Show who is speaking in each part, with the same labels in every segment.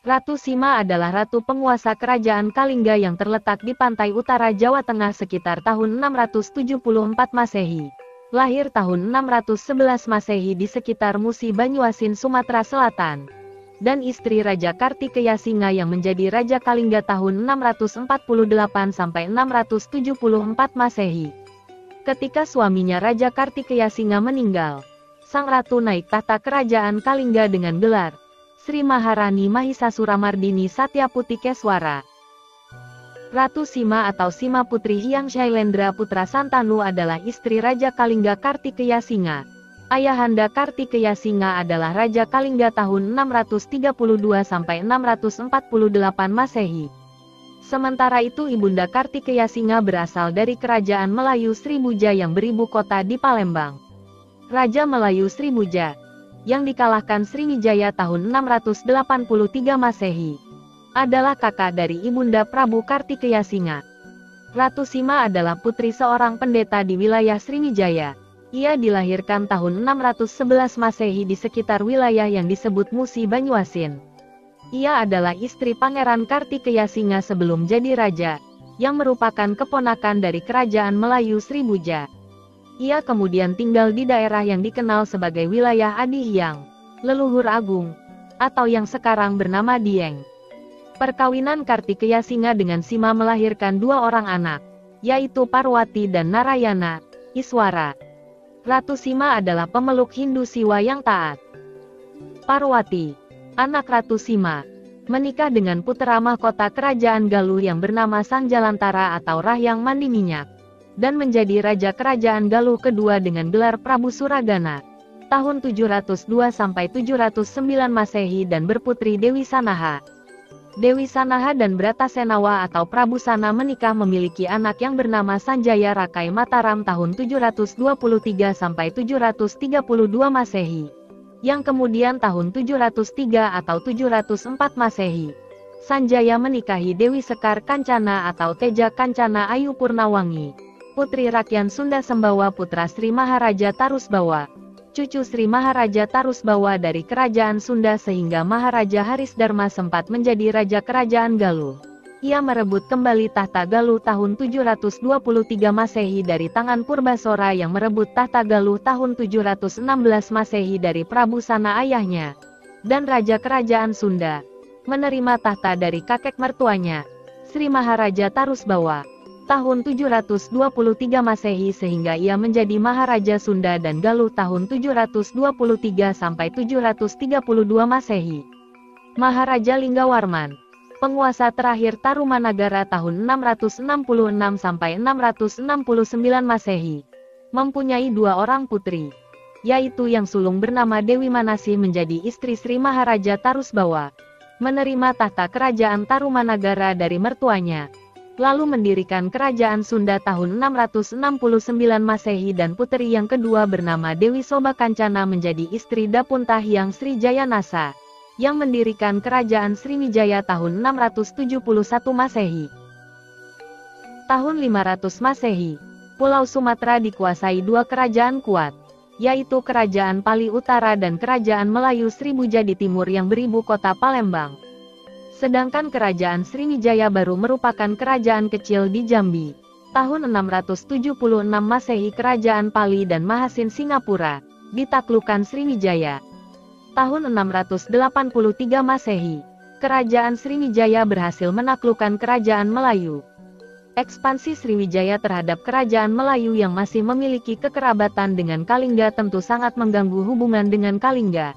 Speaker 1: Ratu Sima adalah ratu penguasa kerajaan Kalingga yang terletak di pantai utara Jawa Tengah sekitar tahun 674 Masehi. Lahir tahun 611 Masehi di sekitar Musi Banyuasin, Sumatera Selatan. Dan istri Raja Kartikeya Singa yang menjadi Raja Kalingga tahun 648 sampai 674 Masehi. Ketika suaminya Raja Kartikeya Singa meninggal, sang ratu naik tahta kerajaan Kalingga dengan gelar Sri Maharani Mahisasuramardini Satyaputi Keswara. Ratu Sima atau Sima Putri Hyang Shailendra Putra Santanu adalah istri Raja Kalingga Kartikeya Singa. Ayahanda Kartikeya Singa adalah Raja Kalingga tahun 632 sampai 648 Masehi. Sementara itu ibunda Kartikeya Singa berasal dari kerajaan Melayu Srimuja yang beribu kota di Palembang. Raja Melayu Srimuja, yang dikalahkan Sriwijaya tahun 683 Masehi, adalah kakak dari ibunda Prabu Kartikeya Singa. Ratu Sima adalah putri seorang pendeta di wilayah Sriwijaya. Ia dilahirkan tahun 611 Masehi di sekitar wilayah yang disebut Musi Banyuasin. Ia adalah istri Pangeran Kartikeya Singa sebelum jadi raja, yang merupakan keponakan dari kerajaan Melayu Srimuja. Ia kemudian tinggal di daerah yang dikenal sebagai wilayah Adihyang, Leluhur Agung, atau yang sekarang bernama Dieng. Perkawinan Kartikeya Singa dengan Sima melahirkan dua orang anak, yaitu Parwati dan Narayana, Iswara. Ratu Sima adalah pemeluk Hindu Siwa yang taat. Parwati, anak Ratu Sima, menikah dengan putra mahkota kerajaan Galuh yang bernama Sang Jalantara atau Rahyang Mandi Minyak, dan menjadi raja kerajaan Galuh kedua dengan gelar Prabu Suragana, tahun 702 sampai 709 Masehi dan berputri Dewi Sanaha. Dewi Sanaha dan Bratasenawa atau Prabu Sana menikah memiliki anak yang bernama Sanjaya Rakai Mataram tahun 723 sampai 732 Masehi, yang kemudian tahun 703 atau 704 Masehi, Sanjaya menikahi Dewi Sekar Kancana atau Teja Kancana Ayu Purnawangi, putri Rakyan Sunda Sembawa putra Sri Maharaja Tarusbawa, cucu Sri Maharaja Tarusbawa dari kerajaan Sunda sehingga Maharaja Haris Dharma sempat menjadi raja kerajaan Galuh. Ia merebut kembali tahta Galuh tahun 723 Masehi dari tangan Purbasora yang merebut tahta Galuh tahun 716 Masehi dari Prabu Sana ayahnya, dan raja kerajaan Sunda menerima tahta dari kakek mertuanya, Sri Maharaja Tarusbawa, tahun 723 Masehi sehingga ia menjadi Maharaja Sunda dan Galuh tahun 723 sampai 732 Masehi. Maharaja Linggawarman, penguasa terakhir Tarumanagara tahun 666 sampai 669 Masehi, mempunyai dua orang putri, yaitu yang sulung bernama Dewi Manasih menjadi istri Sri Maharaja Tarusbawa, menerima tahta kerajaan Tarumanagara dari mertuanya, lalu mendirikan kerajaan Sunda tahun 669 Masehi dan putri yang kedua bernama Dewi Soba Kancana menjadi istri Dapunta Hyang Sri Jayanasa, yang mendirikan kerajaan Sriwijaya tahun 671 Masehi. Tahun 500 Masehi, Pulau Sumatera dikuasai dua kerajaan kuat, yaitu Kerajaan Pali Utara dan Kerajaan Melayu Srimuja di timur yang beribu kota Palembang. Sedangkan kerajaan Sriwijaya baru merupakan kerajaan kecil di Jambi. Tahun 676 Masehi kerajaan Pali dan Mahasin Singapura ditaklukkan Sriwijaya. Tahun 683 Masehi, kerajaan Sriwijaya berhasil menaklukkan kerajaan Melayu. Ekspansi Sriwijaya terhadap kerajaan Melayu yang masih memiliki kekerabatan dengan Kalingga tentu sangat mengganggu hubungan dengan Kalingga.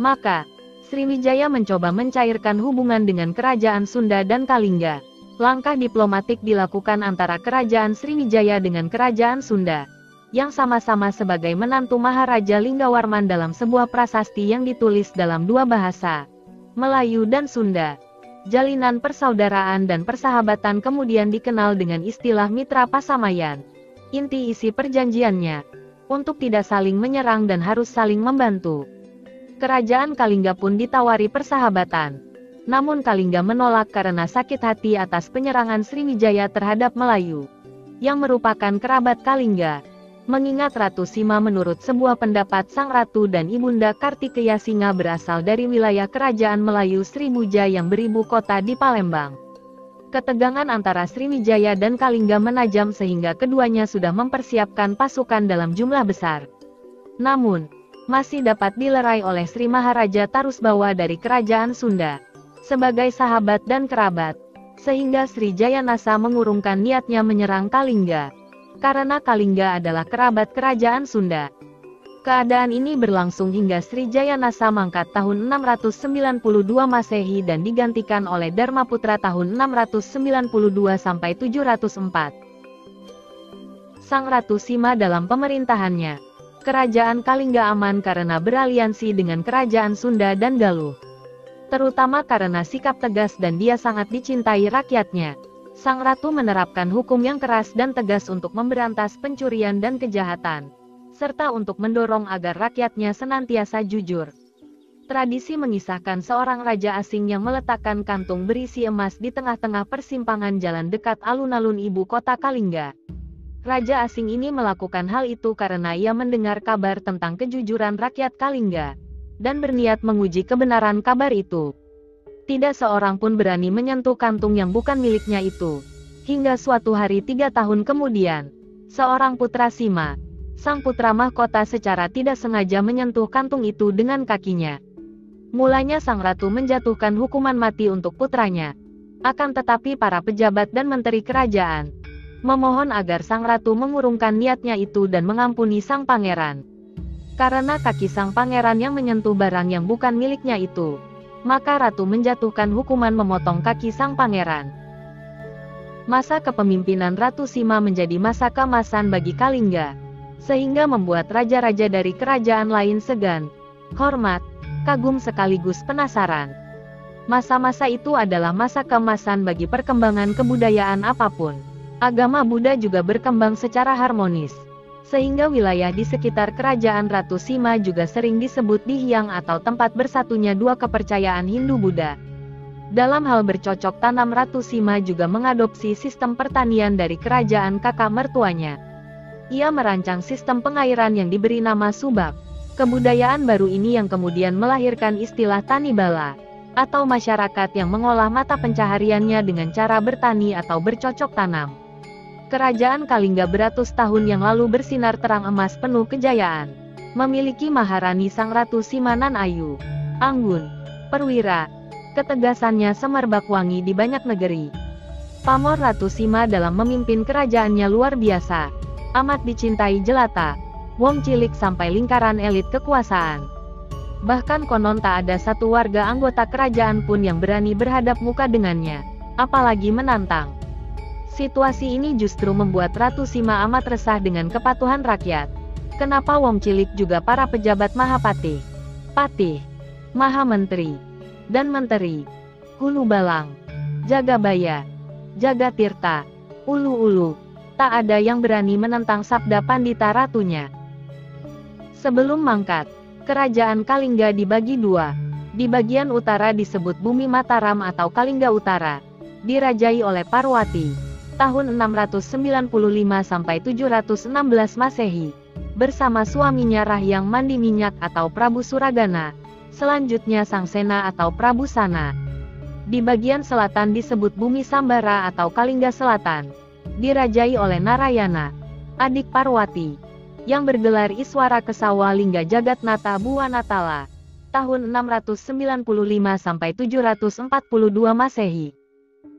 Speaker 1: Maka, Sriwijaya mencoba mencairkan hubungan dengan kerajaan Sunda dan Kalingga. Langkah diplomatik dilakukan antara kerajaan Sriwijaya dengan kerajaan Sunda, yang sama-sama sebagai menantu Maharaja Linggawarman dalam sebuah prasasti yang ditulis dalam dua bahasa, Melayu dan Sunda. Jalinan persaudaraan dan persahabatan kemudian dikenal dengan istilah Mitra Pasamayan. Inti isi perjanjiannya, untuk tidak saling menyerang dan harus saling membantu. Kerajaan Kalingga pun ditawari persahabatan. Namun Kalingga menolak karena sakit hati atas penyerangan Sriwijaya terhadap Melayu, yang merupakan kerabat Kalingga. Mengingat Ratu Sima menurut sebuah pendapat sang ratu dan ibunda Kartikeya Singa berasal dari wilayah kerajaan Melayu Srimuja yang beribu kota di Palembang. Ketegangan antara Sriwijaya dan Kalingga menajam sehingga keduanya sudah mempersiapkan pasukan dalam jumlah besar. Namun, masih dapat dilerai oleh Sri Maharaja Tarusbawa dari kerajaan Sunda, sebagai sahabat dan kerabat, sehingga Sri Jayanasa mengurungkan niatnya menyerang Kalingga. Karena Kalingga adalah kerabat kerajaan Sunda. Keadaan ini berlangsung hingga Sri Jayanasa mangkat tahun 692 Masehi dan digantikan oleh Dharmaputra tahun 692 sampai 704. Sang Ratu Sima dalam pemerintahannya, kerajaan Kalingga aman karena beraliansi dengan kerajaan Sunda dan Galuh. Terutama karena sikap tegas dan dia sangat dicintai rakyatnya. Sang Ratu menerapkan hukum yang keras dan tegas untuk memberantas pencurian dan kejahatan, serta untuk mendorong agar rakyatnya senantiasa jujur. Tradisi mengisahkan seorang raja asing yang meletakkan kantung berisi emas di tengah-tengah persimpangan jalan dekat alun-alun ibu kota Kalingga. Raja asing ini melakukan hal itu karena ia mendengar kabar tentang kejujuran rakyat Kalingga, dan berniat menguji kebenaran kabar itu. Tidak seorang pun berani menyentuh kantung yang bukan miliknya itu. Hingga suatu hari 3 tahun kemudian, seorang putra Sima, sang putra mahkota secara tidak sengaja menyentuh kantung itu dengan kakinya. Mulanya sang ratu menjatuhkan hukuman mati untuk putranya. Akan tetapi para pejabat dan menteri kerajaan memohon agar sang ratu mengurungkan niatnya itu dan mengampuni sang pangeran. Karena kaki sang pangeran yang menyentuh barang yang bukan miliknya itu, maka ratu menjatuhkan hukuman memotong kaki sang pangeran. Masa kepemimpinan Ratu Sima menjadi masa keemasan bagi Kalingga, sehingga membuat raja-raja dari kerajaan lain segan, hormat, kagum sekaligus penasaran. Masa-masa itu adalah masa keemasan bagi perkembangan kebudayaan apapun. Agama Buddha juga berkembang secara harmonis, sehingga wilayah di sekitar kerajaan Ratu Sima juga sering disebut Dihyang atau tempat bersatunya dua kepercayaan Hindu-Buddha. Dalam hal bercocok tanam, Ratu Sima juga mengadopsi sistem pertanian dari kerajaan kakak mertuanya. Ia merancang sistem pengairan yang diberi nama Subak. Kebudayaan baru ini yang kemudian melahirkan istilah tani bala, atau masyarakat yang mengolah mata pencahariannya dengan cara bertani atau bercocok tanam. Kerajaan Kalingga beratus tahun yang lalu bersinar terang emas penuh kejayaan. Memiliki Maharani Sang Ratu Simanan Ayu, anggun, perwira, ketegasannya semerbak wangi di banyak negeri. Pamor Ratu Sima dalam memimpin kerajaannya luar biasa, amat dicintai jelata, wong cilik sampai lingkaran elit kekuasaan. Bahkan konon tak ada satu warga anggota kerajaan pun yang berani berhadap muka dengannya, apalagi menantang. Situasi ini justru membuat Ratu Sima amat resah dengan kepatuhan rakyat. Kenapa wong cilik juga para pejabat Mahapatih, Patih, Mahamenteri, dan Menteri, Hulu Balang, Jagabaya, Jagatirta, Ulu-ulu, tak ada yang berani menentang sabda pandita ratunya. Sebelum mangkat, kerajaan Kalingga dibagi dua. Di bagian utara disebut Bumi Mataram atau Kalingga Utara, dirajai oleh Parwati tahun 695 sampai 716 Masehi, bersama suaminya Rahyang Mandi Minyak atau Prabu Suragana, selanjutnya Sangsena atau Prabu Sana. Di bagian selatan disebut Bumi Sambara atau Kalingga Selatan, dirajai oleh Narayana, adik Parwati, yang bergelar Iswara Kesawa Lingga Jagatnata Buwanatala, tahun 695 sampai 742 Masehi.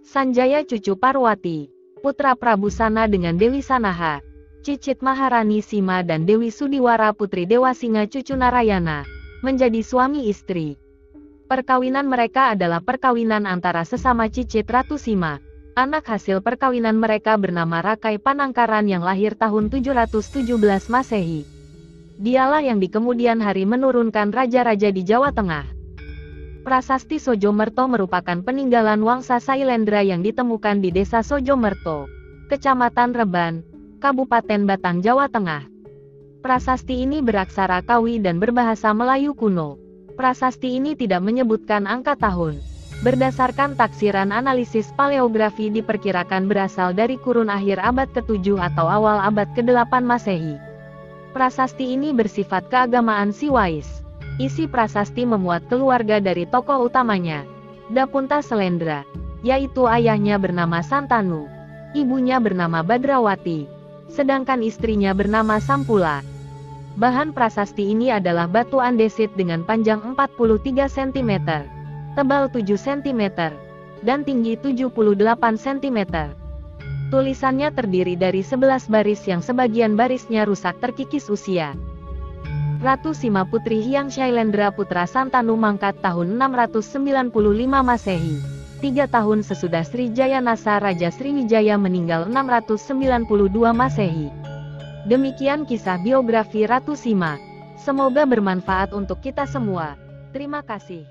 Speaker 1: Sanjaya cucu Parwati, putra Prabu Sana dengan Dewi Sanaha, Cicit Maharani Sima dan Dewi Sudiwara putri Dewasinga cucu Narayana, menjadi suami istri. Perkawinan mereka adalah perkawinan antara sesama cicit Ratu Sima. Anak hasil perkawinan mereka bernama Rakai Panangkaran yang lahir tahun 717 Masehi. Dialah yang di kemudian hari menurunkan raja-raja di Jawa Tengah. Prasasti Sojomerto merupakan peninggalan Wangsa Sailendra yang ditemukan di Desa Sojomerto, Kecamatan Reban, Kabupaten Batang, Jawa Tengah. Prasasti ini beraksara Kawi dan berbahasa Melayu kuno. Prasasti ini tidak menyebutkan angka tahun. Berdasarkan taksiran analisis paleografi diperkirakan berasal dari kurun akhir abad ke-7 atau awal abad ke-8 Masehi. Prasasti ini bersifat keagamaan Siwais. Isi prasasti memuat keluarga dari tokoh utamanya, Dapunta Selendra, yaitu ayahnya bernama Santanu, ibunya bernama Badrawati, sedangkan istrinya bernama Sampula. Bahan prasasti ini adalah batu andesit dengan panjang 43 cm, tebal 7 cm, dan tinggi 78 cm. Tulisannya terdiri dari 11 baris yang sebagian barisnya rusak terkikis usia. Ratu Sima Putri Hyang Shailendra Putra Santanu mangkat tahun 695 Masehi. 3 tahun sesudah Sri Jayanasa Raja Sriwijaya meninggal 692 Masehi. Demikian kisah biografi Ratu Sima. Semoga bermanfaat untuk kita semua. Terima kasih.